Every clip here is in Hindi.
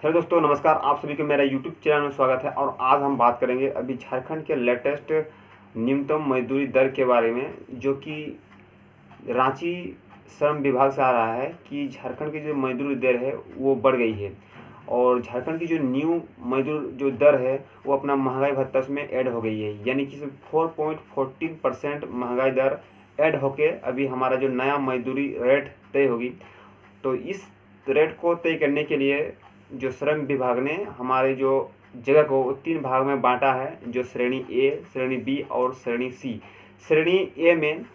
हेलो दोस्तों, नमस्कार। आप सभी को मेरा यूट्यूब चैनल में स्वागत है। और आज हम बात करेंगे अभी झारखंड के लेटेस्ट न्यूनतम मजदूरी दर के बारे में, जो कि रांची श्रम विभाग से आ रहा है कि झारखंड की जो मजदूरी दर है वो बढ़ गई है। और झारखंड की जो न्यू मजदूर जो दर है वो अपना महंगाई भत्ता में ऐड हो गई है, यानी कि 4.14% महंगाई दर ऐड होके अभी हमारा जो नया मजदूरी रेट तय होगी। तो इस रेट को तय करने के लिए जो श्रम विभाग ने हमारे जो जगह को 3 भाग में बांटा है, जो श्रेणी ए, श्रेणी बी और श्रेणी सी। श्रेणी ए में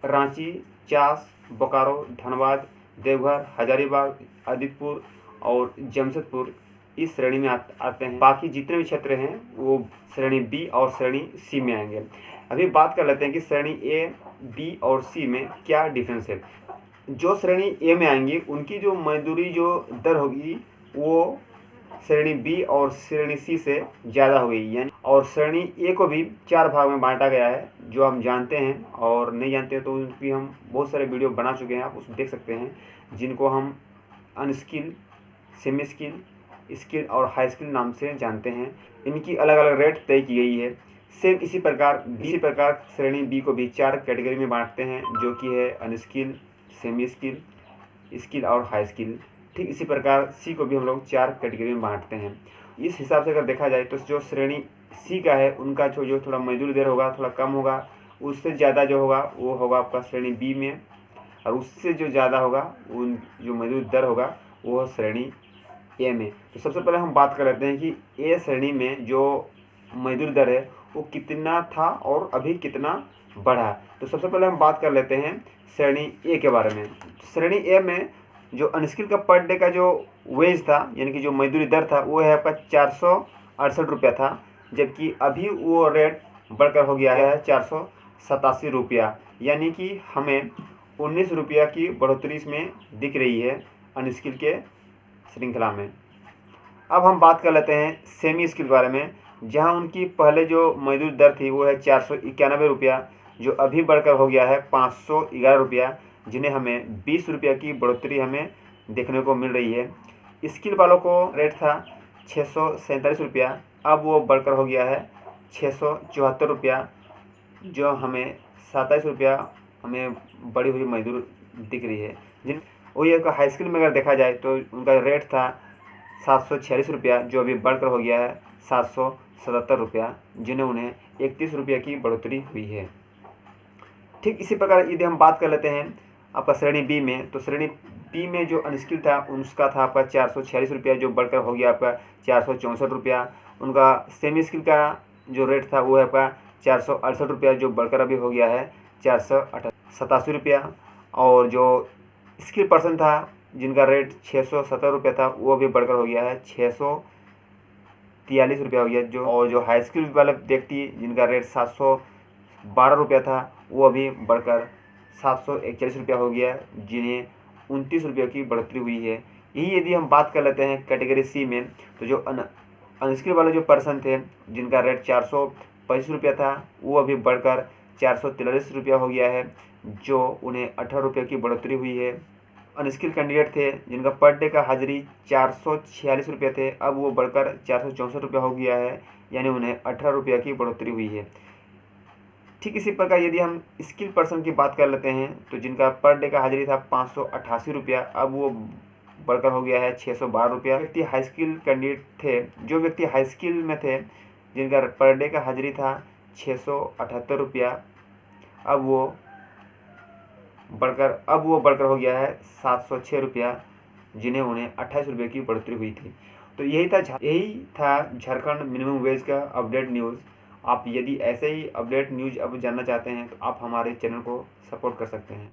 रांची, चास, बोकारो, धनबाद, देवघर, हजारीबाग, आदितपुर और जमशेदपुर इस श्रेणी में आते हैं। बाकी जितने भी क्षेत्र हैं वो श्रेणी बी और श्रेणी सी में आएंगे। अभी बात कर लेते हैं कि श्रेणी ए, बी और सी में क्या डिफरेंस है। जो श्रेणी ए में आएंगी उनकी जो मजदूरी जो दर होगी वो श्रेणी बी और श्रेणी सी से ज़्यादा होगी, यानी और श्रेणी ए को भी 4 भाग में बांटा गया है, जो हम जानते हैं। और नहीं जानते हैं तो उनकी हम बहुत सारे वीडियो बना चुके हैं, आप उसमें देख सकते हैं, जिनको हम अनस्किल, सेमी स्किल, स्किल और हाई स्किल नाम से जानते हैं। इनकी अलग अलग रेट तय की गई है। सेम इसी प्रकार श्रेणी बी को भी 4 कैटेगरी में बांटते हैं, जो कि है अनस्किल, सेमी स्किल, स्किल और हाई स्किल। ठीक इसी प्रकार सी को भी हम लोग 4 कैटेगरी में बांटते हैं। इस हिसाब से अगर देखा जाए तो जो श्रेणी सी का है उनका जो थोड़ा मजदूरी दर होगा थोड़ा कम होगा, उससे ज़्यादा जो होगा वो होगा आपका श्रेणी बी में, और उससे जो ज़्यादा होगा उन जो मजदूरी दर होगा वो श्रेणी ए में। तो सबसे पहले हम बात कर लेते हैं कि ए श्रेणी में जो मजदूरी दर है वो कितना था और अभी कितना बढ़ा। तो सबसे पहले हम बात कर लेते हैं श्रेणी ए के बारे में। श्रेणी ए में जो अनस्किल का पर डे का जो वेज था, यानी कि जो मजदूरी दर था, वो है आपका 468 रुपया था, जबकि अभी वो रेट बढ़कर हो गया है 487 रुपया, यानी कि हमें 19 रुपया की बढ़ोतरी इसमें दिख रही है अनस्किल के श्रृंखला में। अब हम बात कर लेते हैं सेमी स्किल के बारे में, जहां उनकी पहले जो मजदूरी दर थी वो है 491 रुपया, जो अभी बढ़कर हो गया है 511 रुपया, जिन्हें हमें 20 रुपया की बढ़ोतरी हमें देखने को मिल रही है। स्किल वालों को रेट था 647 रुपया, अब वो बढ़कर हो गया है 674 रुपया, जो हमें 27 रुपया हमें बढ़ी हुई मजदूर दिख रही है। वही एक हाई स्किल में अगर देखा जाए तो उनका रेट था 746 रुपया, जो अभी बढ़कर हो गया है 777 रुपया, जिन्हें उन्हें 31 रुपया की बढ़ोतरी हुई है। ठीक इसी प्रकार यदि हम बात कर लेते हैं आपका श्रेणी बी में, तो श्रेणी बी में जो अनस्किल था उसका था आपका 446 रुपया, जो बढ़कर हो गया आपका 464 रुपया। उनका सेमी स्किल का जो रेट था वो है आपका 468 रुपया, जो बढ़कर अभी हो गया है 487 रुपया। और जो स्किल पर्सन था जिनका रेट 670 रुपया था, वो भी बढ़कर हो गया है 643 रुपया हो गया। और जो हाई स्किल वाले व्यक्ति जिनका रेट 712 रुपया था, वो अभी बढ़कर 741 रुपया हो गया, जिन्हें 29 रुपये की बढ़ोतरी हुई है। यही यदि हम बात कर लेते हैं कैटेगरी सी में, तो जो अनस्किल वाले जो पर्सन थे जिनका रेट 425 रुपया था, वो अभी बढ़कर 443 रुपया हो गया है, जो उन्हें 18 रुपये की बढ़ोतरी हुई है। अनस्किल कैंडिडेट थे जिनका पर डे का हाजिरी 446 रुपये थे, अब वो बढ़कर 464 रुपया हो गया है, यानी उन्हें 18 रुपया की बढ़ोतरी हुई है। ठीक इसी प्रकार यदि हम स्किल पर्सन की बात कर लेते हैं, तो जिनका पर डे का हाजिरी था 588 रुपया, अब वो बढ़कर हो गया है 612 रुपया। व्यक्ति हाई स्किल कैंडिडेट थे, जो व्यक्ति हाई स्किल में थे जिनका पर डे का हाजिरी था 678 रुपया, अब वो बढ़कर हो गया है 706 रुपया, जिन्हें उन्हें 28 रुपये की बढ़ोतरी हुई थी। तो यही था झारखंड मिनिमम वेज का अपडेट न्यूज़। आप यदि ऐसे ही अपडेट न्यूज़ अब जानना चाहते हैं तो आप हमारे चैनल को सपोर्ट कर सकते हैं।